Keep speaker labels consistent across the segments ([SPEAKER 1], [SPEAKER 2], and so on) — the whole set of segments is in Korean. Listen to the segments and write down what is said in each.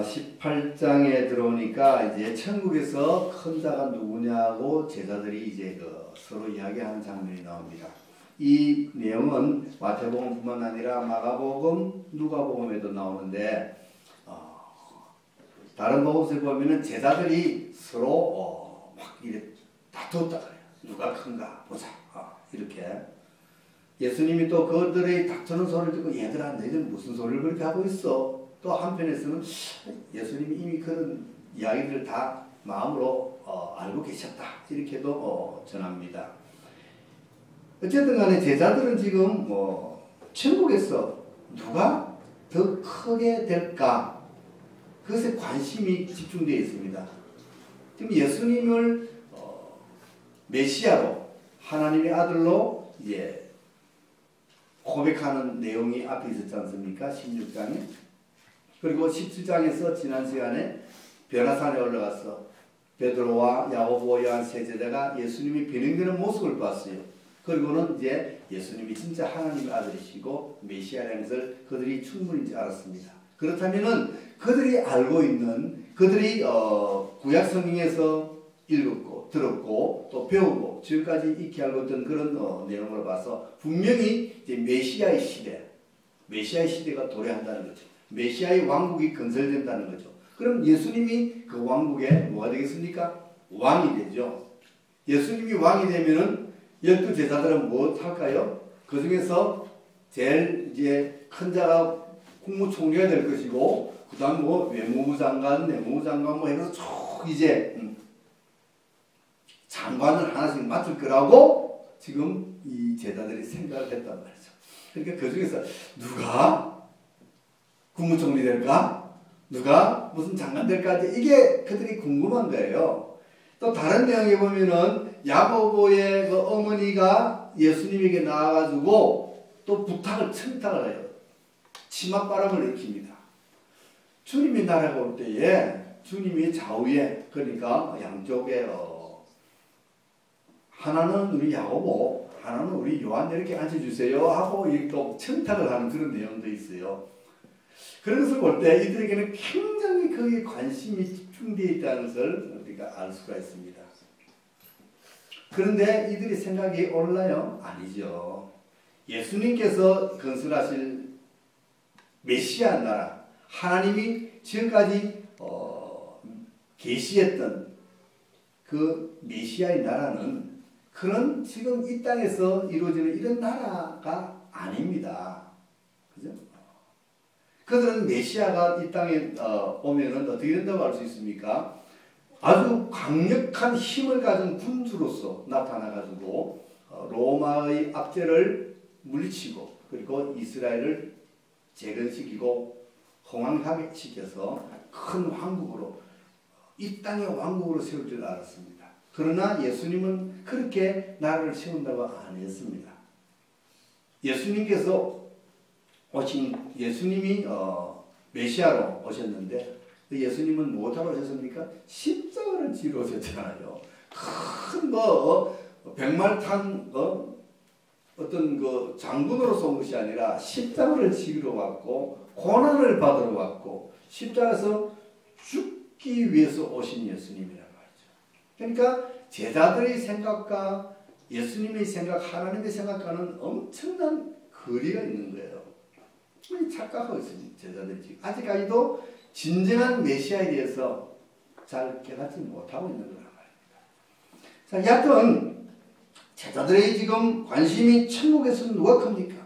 [SPEAKER 1] 18장에 들어오니까 이제 천국에서 큰 자가 누구냐고 제자들이 이제 서로 이야기하는 장면이 나옵니다. 이 내용은 마태복음뿐만 아니라 마가복음, 누가복음에도 나오는데 다른 복음서에 보면은 제자들이 서로 막 이렇게 다투었다 그래요. 누가 큰가 보자. 이렇게 예수님이 또 그들의 다투는 소리를 듣고 얘들아 너희들 무슨 소리를 그렇게 하고 있어? 또 한편에서는 예수님이 이미 그런 이야기들을 다 마음으로 알고 계셨다. 이렇게도 전합니다. 어쨌든 간에 제자들은 지금 천국에서 누가 더 크게 될까? 그것에 관심이 집중되어 있습니다. 지금 예수님을 메시아로 하나님의 아들로 이제 고백하는 내용이 앞에 있었지 않습니까? 16장에. 그리고 17장에서 지난 시간에 변화산에 올라가서 베드로와 야고보, 요한 세 제자가 예수님이 변형되는 모습을 봤어요. 그리고는 이제 예수님이 진짜 하나님의 아들이시고 메시아라는 것을 그들이 충분히 알았습니다. 그렇다면은 그들이 알고 있는 그들이 구약 성경에서 읽었고 들었고 또 배우고 지금까지 익히 알고 있던 그런 내용을 봐서 분명히 이제 메시아의 시대가 도래한다는 거죠. 메시아의 왕국이 건설된다는 거죠. 그럼 예수님이 그 왕국의 뭐가 되겠습니까? 왕이 되죠. 예수님이 왕이 되면은 12제자들은 뭐 할까요? 그 중에서 제일 이제 큰 자가 국무총리가 될 것이고, 그 다음 뭐 외무부 장관, 내무부 장관 뭐 해서 쭉 이제 장관을 하나씩 맡을 거라고 지금 이 제자들이 생각을 했단 말이죠. 그러니까 그 중에서 누가 국무총리 될까? 누가 무슨 장관 될까? 이게 그들이 궁금한 거예요. 또 다른 내용에 보면은 야고보의 그 어머니가 예수님에게 나와가지고 또 청탁을 해요. 치맛바람을 일으킵니다. 주님이 나라가 올 때에 주님이 좌우에 그러니까 양쪽에 하나는 우리 야고보, 하나는 우리 요한 이렇게 앉혀주세요 하고 또 청탁을 하는 그런 내용도 있어요. 그런 것을 볼 때 이들에게는 굉장히 거기에 관심이 집중되어 있다는 것을 우리가 알 수가 있습니다. 그런데 이들의 생각이 옳나요? 아니죠. 예수님께서 건설하실 메시아 나라, 하나님이 지금까지 계시했던 그 메시아의 나라는 그런 지금 이 땅에서 이루어지는 이런 나라가 아닙니다. 그죠? 그들은 메시아가 이 땅에 오면은 어떻게 된다고 할 수 있습니까? 아주 강력한 힘을 가진 군주로서 나타나가지고 로마의 압제를 물리치고 그리고 이스라엘을 재건시키고 흥왕하게 시켜서 큰 왕국으로 이 땅의 왕국으로 세울 줄 알았습니다. 그러나 예수님은 그렇게 나라를 세운다고 안 했습니다. 예수님이 메시아로 오셨는데 예수님은 무엇하러 오셨습니까? 십자가를 지러 오셨잖아요. 큰 백말탄 어떤 그 장군으로서 온 것이 아니라 십자가를 지러 왔고 고난을 받으러 왔고 십자가에서 죽기 위해서 오신 예수님이란 말이죠. 그러니까 제자들의 생각과 예수님의 생각, 하나님의 생각과는 엄청난 거리가 있는 거예요. 착각하고 있습니다. 제자들이 지금 아직까지도 진정한 메시아에 대해서 잘 깨닫지 못하고 있는 거란 말입니다. 자, 여하튼 제자들의 지금 관심이 천국에서 누가 큽니까?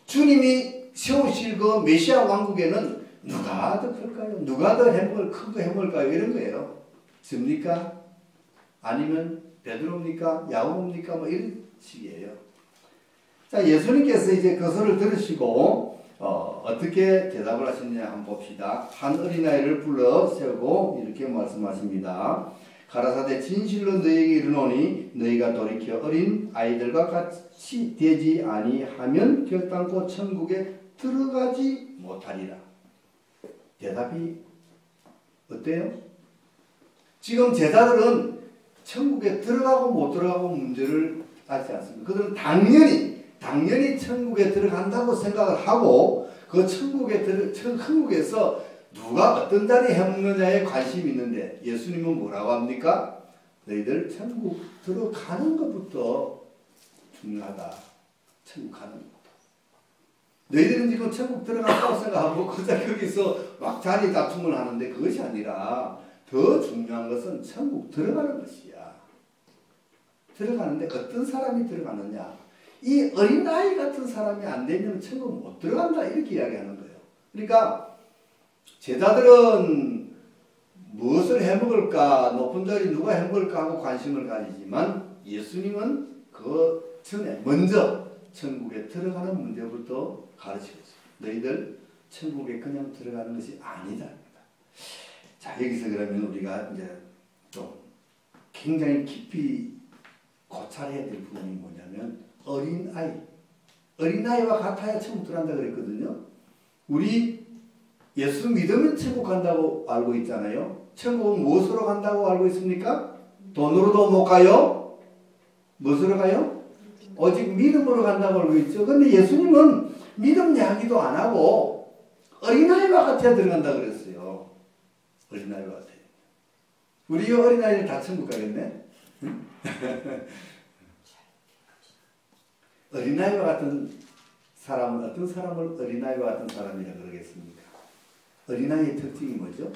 [SPEAKER 1] 주님이 세우실 그 메시아 왕국에는 누가 더 클까요? 누가 더 큰 거 해먹을까요? 이런 거예요. 접니까? 아니면 베드로입니까? 야고보입니까? 뭐 이런 식이에요. 자, 예수님께서 이제 그 소리를 들으시고 어떻게 대답을 하셨냐 한번 봅시다. 한 어린아이를 불러 세우고 이렇게 말씀하십니다. 가라사대 진실로 너희에게 이르노니 너희가 돌이켜 어린 아이들과 같이 되지 아니하면 결단코 천국에 들어가지 못하리라. 대답이 어때요? 지금 제자들은 천국에 들어가고 못 들어가고 문제를 따지지 않습니다. 그들은 당연히 천국에 들어간다고 생각을 하고 그 천국에서 누가 어떤 자리에 해먹느냐에 관심이 있는데 예수님은 뭐라고 합니까? 너희들 천국 들어가는 것부터 중요하다. 천국 가는 것. 너희들은 지금 천국 들어간다고 생각하고 거기서 막 자리 다툼을 하는데 그것이 아니라 더 중요한 것은 천국 들어가는 것이야. 들어가는데 어떤 사람이 들어가느냐. 이 어린아이 같은 사람이 안 되면 천국 못 들어간다 이렇게 이야기하는 거예요. 그러니까 제자들은 무엇을 해먹을까, 높은 자리 누가 해먹을까 하고 관심을 가지지만 예수님은 그 전에 먼저 천국에 들어가는 문제부터 가르치고 있어요. 너희들 천국에 그냥 들어가는 것이 아니다. 자, 여기서 그러면 우리가 이제 좀 굉장히 깊이 고찰해야 될 부분이 뭐냐면 어린아이와 같아야 천국 들어간다 그랬거든요. 우리 예수 믿으면 천국 간다고 알고 있잖아요. 천국은 무엇으로 간다고 알고 있습니까? 돈으로도 못 가요. 무엇으로 가요? 오직 믿음으로 간다고 알고 있죠. 근데 예수님은 믿음 이야기도 안 하고 어린아이와 같아야 들어간다 그랬어요. 어린아이와 같아요. 우리 어린아이는 다 천국 가겠네? 어린아이와 같은 사람은 어떤 사람을 어린아이와 같은 사람이라 그러겠습니까? 어린아이의 특징이 뭐죠?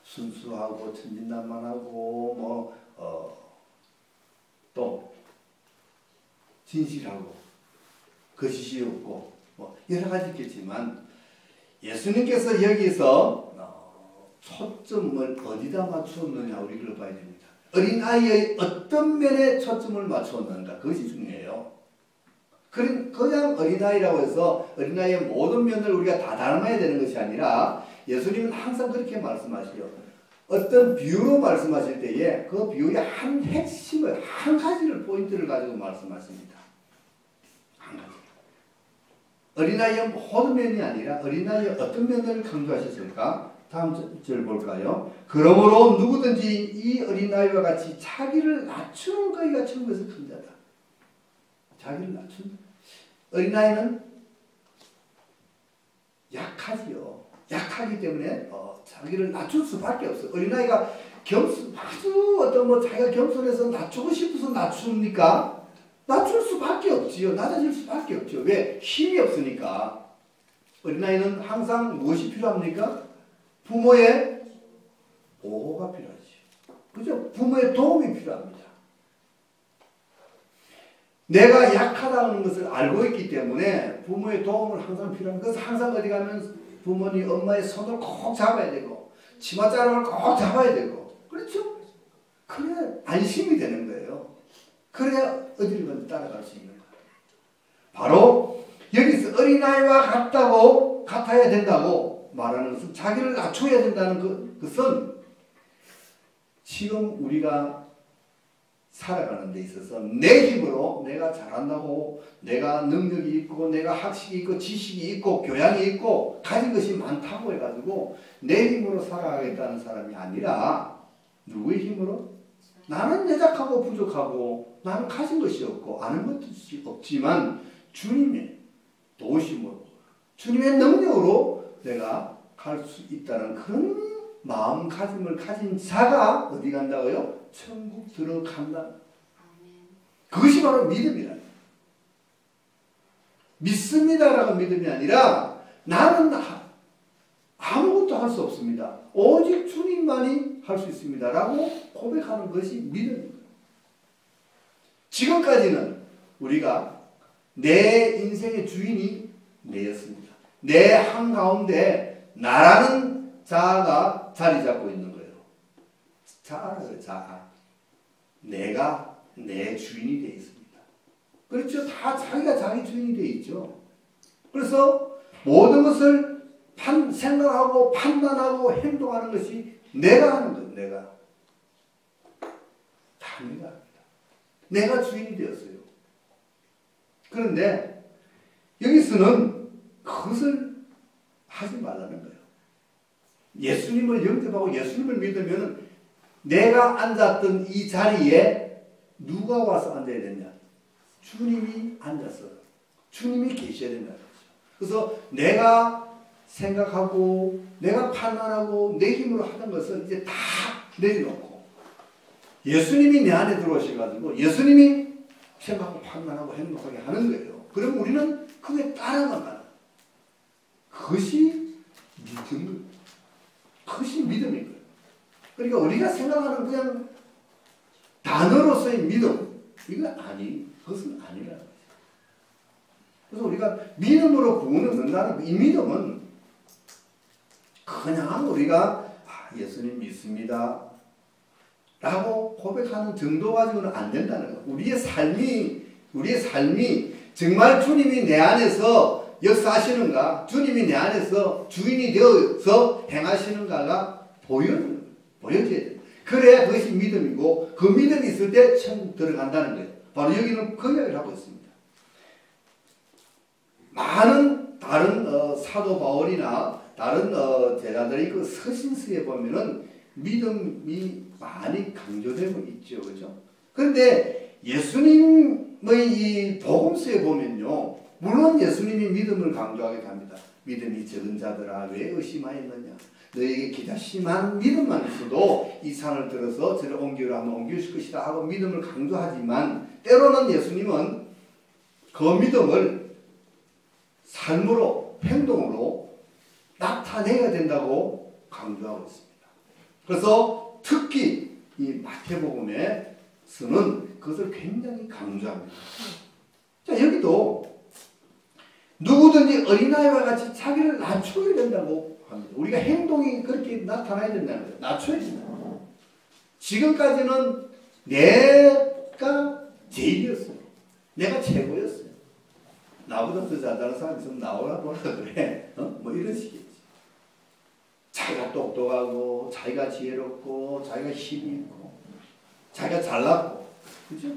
[SPEAKER 1] 순수하고 천진난만하고 또 진실하고 거짓이 없고 여러 가지 있겠지만 예수님께서 여기서 초점을 어디다 맞추었느냐 우리 그걸 봐야 됩니다. 어린아이의 어떤 면에 초점을 맞추었는가 그것이 중요해요. 그냥 어린아이라고 해서 어린아이의 모든 면을 우리가 다 닮아야 되는 것이 아니라 예수님은 항상 그렇게 말씀하시죠. 어떤 비유로 말씀하실 때에 그 비유의 한 핵심을 한 가지를 포인트를 가지고 말씀하십니다. 한 가지. 어린아이의 모든 면이 아니라 어린아이의 어떤 면을 강조하셨을까? 다음 절 볼까요? 그러므로 누구든지 이 어린아이와 같이 자기를 낮추는 거이가 천국에서 큰 자다. 자기를 낮춘다. 어린아이는 약하지요. 약하기 때문에 자기를 낮출 수밖에 없어요. 어린아이가 아주 자기가 겸손해서 낮추고 싶어서 낮춥니까? 낮출 수밖에 없지요. 낮아질 수밖에 없죠. 왜? 힘이 없으니까. 어린아이는 항상 무엇이 필요합니까? 부모의 보호가 필요하죠. 그죠? 부모의 도움이 필요합니다. 내가 약하다는 것을 알고 있기 때문에 부모의 도움을 항상 필요합니다. 그래서 항상 어디 가면 부모님, 엄마의 손을 꼭 잡아야 되고 치맛자락을 꼭 잡아야 되고 그렇죠? 그래야 안심이 되는 거예요. 그래야 어디를 따라갈 수 있는 거예요. 바로 여기서 어린아이와 같아야 된다고 말하는 것은 자기를 낮춰야 된다는 것은 지금 우리가 살아가는 데 있어서 내 힘으로 내가 잘한다고 내가 능력이 있고 내가 학식이 있고 지식이 있고 교양이 있고 가진 것이 많다고 해가지고 내 힘으로 살아가겠다는 사람이 아니라 누구의 힘으로? 나는 여작하고 부족하고 나는 가진 것이 없고 아는 것이 없지만 주님의 도우심으로 주님의 능력으로 내가 갈 수 있다는 그런 마음가짐을 가진 자가 어디 간다고요? 천국 들어간다. 그것이 바로 믿음이라. 믿습니다라고 믿음이 아니라 나는 아무것도 할 수 없습니다. 오직 주님만이 할 수 있습니다. 라고 고백하는 것이 믿음입니다. 지금까지는 우리가 내 인생의 주인이 내였습니다. 내 한가운데 나라는 자아가 자리 잡고 있는 거예요. 자아. 내가 내 주인이 되어 있습니다. 그렇죠? 다 자기가 자기 주인이 되어 있죠. 그래서 모든 것을 생각하고 판단하고 행동하는 것이 내가 하는 거예요. 내가. 다 내가 합니다. 내가 주인이 되었어요. 그런데 여기서는 그것을 하지 말라는 거예요. 예수님을 영접하고 예수님을 믿으면 내가 앉았던 이 자리에 누가 와서 앉아야 되냐? 주님이 앉아서 주님이 계셔야 된다는 거죠. 그래서 내가 생각하고 내가 판단하고 내 힘으로 하던 것을 이제 다 내려놓고 예수님이 내 안에 들어오셔가지고 예수님이 생각하고 판단하고 행동하게 하는 거예요. 그럼 우리는 그게 따라가면 그것이 믿음, 그것이 믿음인 거예요. 그러니까 우리가 생각하는 그냥 단어로서의 믿음, 이건 그것은 아니라는 거죠. 그래서 우리가 믿음으로 구원을 얻는다는 이 믿음은 그냥 우리가 예수님 믿습니다 라고 고백하는 정도 가지고는 안 된다는 거예요. 우리의 삶이 정말 주님이 내 안에서 역사하시는가, 주님이 내 안에서 주인이 되어서 행하시는가가 보여져야 돼요. 그래야 그것이 믿음이고 그 믿음이 있을 때 천국 들어간다는 거예요. 바로 여기는 그 이야기를 하고 있습니다. 많은 다른 사도 바울이나 다른 제자들이 그 서신서에 보면은 믿음이 많이 강조되고 있죠. 그죠? 그런데 예수님의 이 복음서에 보면요. 물론 예수님이 믿음을 강조하게 합니다. 믿음이 적은 자들아 왜 의심하였느냐. 너에게 기다심한 믿음만 있어도 이 산을 들어서 저를 옮기라 하면 옮길 것이다 하고 믿음을 강조하지만 때로는 예수님은 그 믿음을 삶으로 행동으로 나타내야 된다고 강조하고 있습니다. 그래서 특히 이 마태복음에서는 그것을 굉장히 강조합니다. 자, 여기도 누구든지 어린아이와 같이 자기를 낮춰야 된다고 합니다. 우리가 행동이 그렇게 나타나야 된다는 거예요. 낮춰야 된다. 지금까지는 내가 제일이었어요. 내가 최고였어요. 나보다 더 잘하는 사람이 있으면 나오라 보라 그래. 뭐 이런 식이지. 자기가 똑똑하고 자기가 지혜롭고 자기가 힘이 있고 자기가 잘나고 그죠?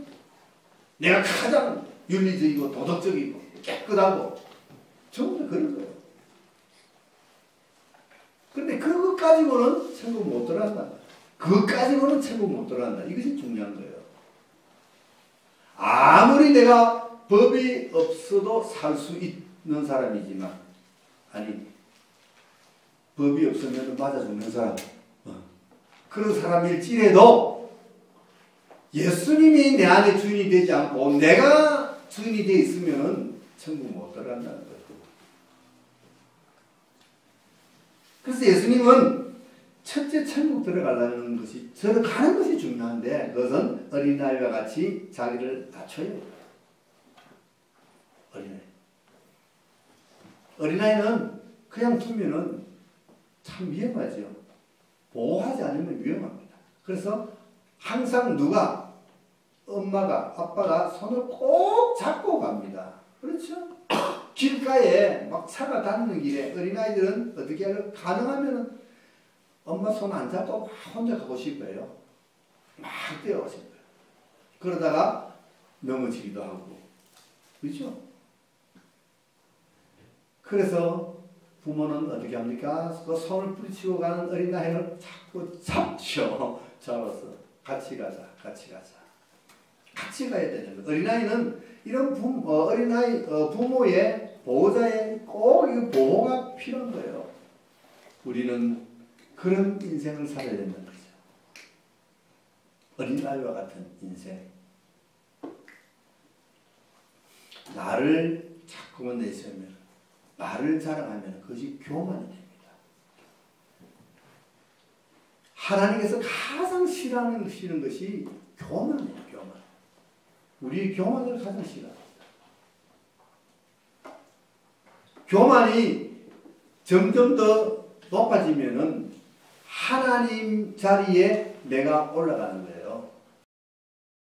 [SPEAKER 1] 내가 가장 윤리적이고 도덕적이고 깨끗하고 전부 다 그런 거예요. 그런데 그것 가지고는 천국 못 들어간다. 그것 가지고는 천국 못 들어간다. 이것이 중요한 거예요. 아무리 내가 법이 없어도 살 수 있는 사람이지만 아니 법이 없으면 맞아 죽는 사람 그런 사람일지라도 예수님이 내 안에 주인이 되지 않고 내가 주인이 되어 있으면 천국 못 들어간다는 거예요. 그래서 예수님은 첫째 천국 들어가려는 것이 들어가는 것이 중요한데 그것은 어린아이와 같이 자기를 낮춰요. 어린아이는 그냥 두면은 참 위험하죠. 보호하지 않으면 위험합니다. 그래서 항상 누가 엄마가 아빠가 손을 꼭 잡고 갑니다. 그렇죠? 길가에 막 차가 다니는 길에 어린아이들은 어떻게 하려 가능하면 엄마 손 안 잡고 혼자 가고 싶어요. 막 뛰어가고 싶어요. 그러다가 넘어지기도 하고 그렇죠? 그래서 부모는 어떻게 합니까? 그 손을 부딪히고 가는 어린아이를 자꾸 잡죠. 잡아서 같이 가자. 같이 가야 되는 거예요. 어린아이는 이런 부모의 보호자의 꼭 보호가 필요한 거예요. 우리는 그런 인생을 살아야 된다는 거죠. 어린아이와 같은 인생. 나를 자꾸만 내세우면 나를 자랑하면 그것이 교만이 됩니다. 하나님께서 가장 싫어하는 것이 교만이에요. 교만. 우리 교만을 가장 싫어합니다. 교만이 점점 더 높아지면은 하나님 자리에 내가 올라가는 거예요.